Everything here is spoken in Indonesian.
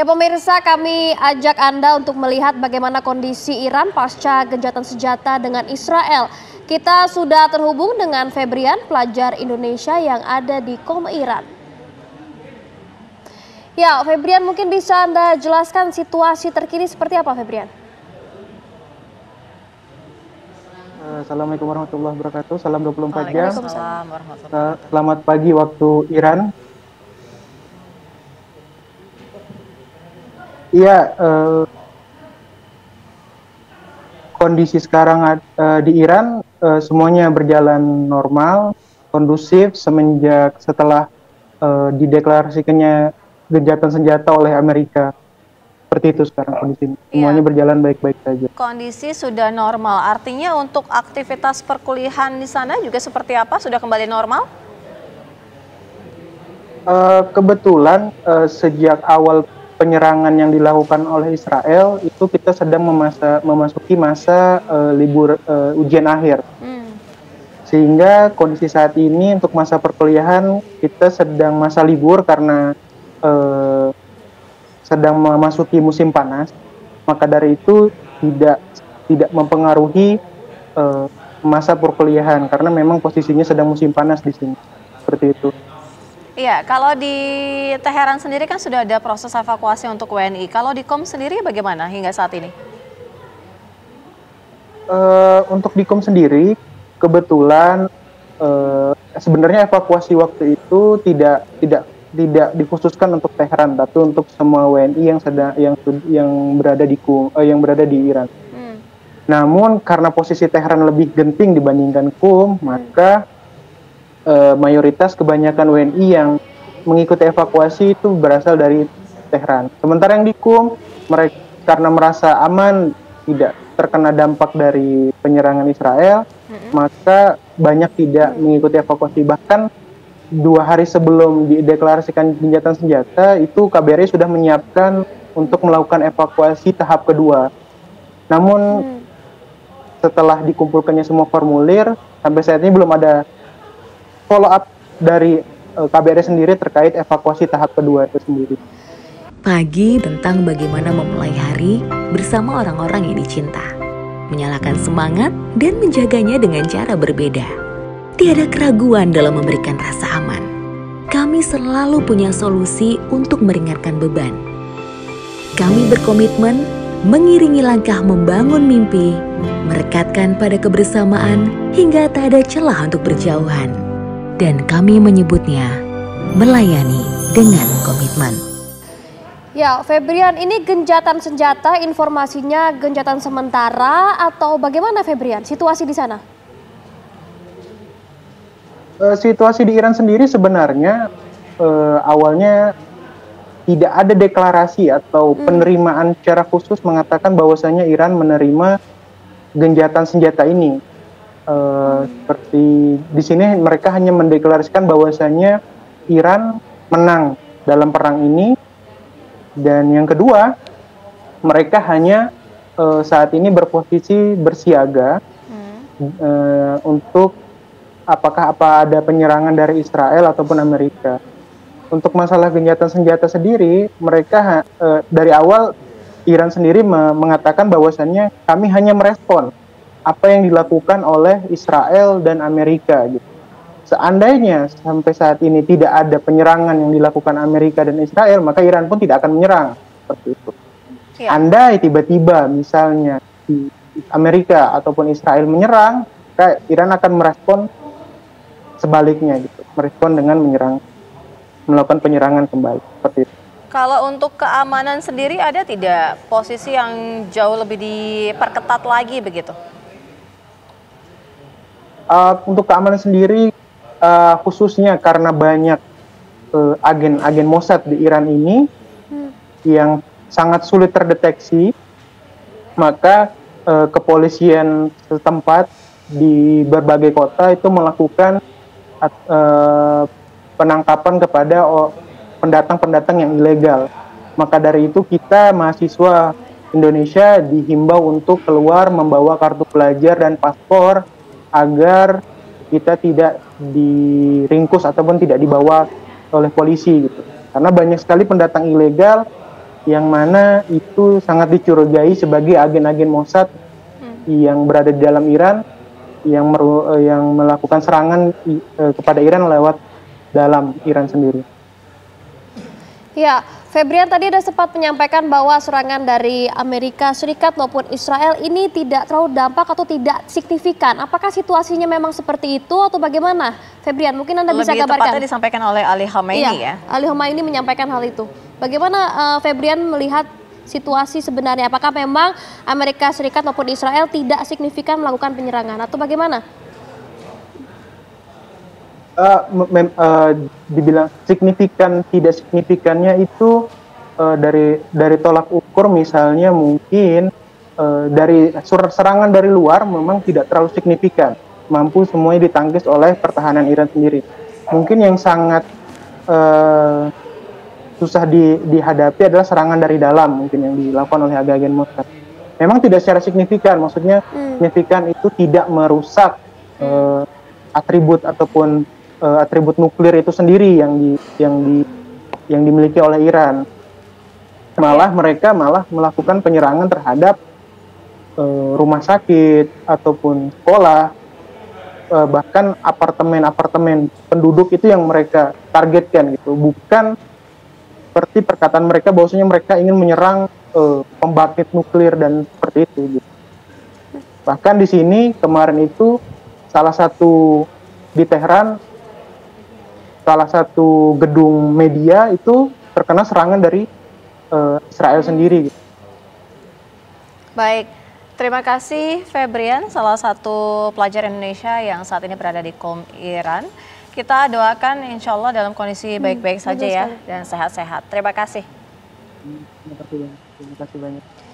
Ya pemirsa, kami ajak Anda untuk melihat bagaimana kondisi Iran pasca gencatan senjata dengan Israel. Kita sudah terhubung dengan Febrian, pelajar Indonesia yang ada di Qom, Iran. Ya, Febrian, mungkin bisa Anda jelaskan situasi terkini seperti apa, Febrian? Assalamualaikum warahmatullahi wabarakatuh. Salam 24 jam. Waalaikumsalam warahmatullahi wabarakatuh. Selamat pagi waktu Iran. Iya, kondisi sekarang di Iran semuanya berjalan normal, kondusif setelah dideklarasikannya gencatan senjata oleh Amerika. Seperti itu sekarang kondisinya. Semuanya berjalan baik-baik saja. Kondisi sudah normal, artinya untuk aktivitas perkuliahan di sana juga seperti apa? Sudah kembali normal? Kebetulan sejak awal penyerangan yang dilakukan oleh Israel itu kita sedang memasuki masa libur ujian akhir. Sehingga kondisi saat ini untuk masa perkuliahan kita sedang masa libur karena sedang memasuki musim panas, maka dari itu tidak mempengaruhi masa perkuliahan karena memang posisinya sedang musim panas di sini. Seperti itu. Iya, kalau di Teheran sendiri kan sudah ada proses evakuasi untuk WNI. Kalau di Qom sendiri bagaimana hingga saat ini? Untuk di Qom sendiri, kebetulan sebenarnya evakuasi waktu itu tidak dikhususkan untuk Teheran, tapi untuk semua WNI yang berada di Iran. Namun karena posisi Teheran lebih genting dibandingkan Qom, maka mayoritas kebanyakan WNI yang mengikuti evakuasi itu berasal dari Teheran. Sementara yang di Qom, mereka karena merasa aman, tidak terkena dampak dari penyerangan Israel, maka banyak tidak mengikuti evakuasi. Bahkan 2 hari sebelum dideklarasikan gencatan senjata, itu KBRI sudah menyiapkan untuk melakukan evakuasi tahap kedua. Namun setelah dikumpulkannya semua formulir, sampai saat ini belum ada follow up dari KBRI sendiri terkait evakuasi tahap kedua itu sendiri. Pagi tentang bagaimana memulai hari bersama orang-orang yang dicinta, menyalakan semangat dan menjaganya dengan cara berbeda. Tiada keraguan dalam memberikan rasa aman. Kami selalu punya solusi untuk meringankan beban. Kami berkomitmen mengiringi langkah membangun mimpi, merekatkan pada kebersamaan hingga tak ada celah untuk berjauhan. Dan kami menyebutnya melayani dengan komitmen. Ya, Febrian, ini gencatan senjata, informasinya gencatan sementara atau bagaimana, Febrian? Situasi di sana? Situasi di Iran sendiri sebenarnya awalnya tidak ada deklarasi atau penerimaan secara khusus mengatakan bahwasanya Iran menerima gencatan senjata ini. Seperti di sini mereka hanya mendeklarasikan bahwasanya Iran menang dalam perang ini, dan yang kedua mereka hanya saat ini berposisi bersiaga untuk apa ada penyerangan dari Israel ataupun Amerika. Untuk masalah gencatan senjata sendiri, mereka dari awal Iran sendiri mengatakan bahwasannya kami hanya merespon apa yang dilakukan oleh Israel dan Amerika gitu. Seandainya sampai saat ini tidak ada penyerangan yang dilakukan Amerika dan Israel, maka Iran pun tidak akan menyerang, seperti itu. Andai tiba-tiba misalnya Amerika ataupun Israel menyerang, maka Iran akan merespon sebaliknya gitu, merespon dengan melakukan penyerangan kembali, seperti itu. Kalau untuk keamanan sendiri ada tidak posisi yang jauh lebih diperketat lagi begitu? Untuk keamanan sendiri, khususnya karena banyak agen Mossad di Iran ini yang sangat sulit terdeteksi, maka kepolisian setempat di berbagai kota itu melakukan penangkapan kepada pendatang-pendatang yang ilegal. Maka dari itu kita mahasiswa Indonesia dihimbau untuk keluar membawa kartu pelajar dan paspor agar kita tidak diringkus ataupun tidak dibawa oleh polisi gitu. Karena banyak sekali pendatang ilegal yang mana itu sangat dicurigai sebagai agen-agen Mossad yang berada di dalam Iran yang melakukan serangan kepada Iran lewat dalam Iran sendiri. Ya, Febrian tadi ada sempat menyampaikan bahwa serangan dari Amerika Serikat maupun Israel ini tidak terlalu dampak atau tidak signifikan. Apakah situasinya memang seperti itu atau bagaimana? Febrian, mungkin Anda bisa Lebih gambarkan. tepatnya disampaikan oleh Ali Khamenei ya. Ali Khamenei menyampaikan hal itu. Bagaimana Febrian melihat situasi sebenarnya? Apakah memang Amerika Serikat maupun Israel tidak signifikan melakukan penyerangan atau bagaimana? Dibilang signifikan tidak signifikannya itu dari tolak ukur, misalnya mungkin dari serangan dari luar memang tidak terlalu signifikan, mampu semuanya ditangkis oleh pertahanan Iran sendiri. Mungkin yang sangat susah dihadapi adalah serangan dari dalam, mungkin yang dilakukan oleh agen-agen Mossad. Memang tidak secara signifikan, maksudnya signifikan itu tidak merusak atribut ataupun atribut nuklir itu sendiri yang dimiliki oleh Iran. Mereka malah melakukan penyerangan terhadap rumah sakit ataupun sekolah, bahkan apartemen penduduk itu yang mereka targetkan gitu. Bukan seperti perkataan mereka bahwasanya mereka ingin menyerang pembangkit nuklir dan seperti itu gitu. Bahkan di sini kemarin itu salah satu di Teheran, salah satu gedung media itu terkena serangan dari Israel sendiri. Baik, terima kasih Febrian, salah satu pelajar Indonesia yang saat ini berada di KOM Iran. Kita doakan insya Allah dalam kondisi baik-baik saja ya dan sehat-sehat. Terima kasih. Terima kasih banyak.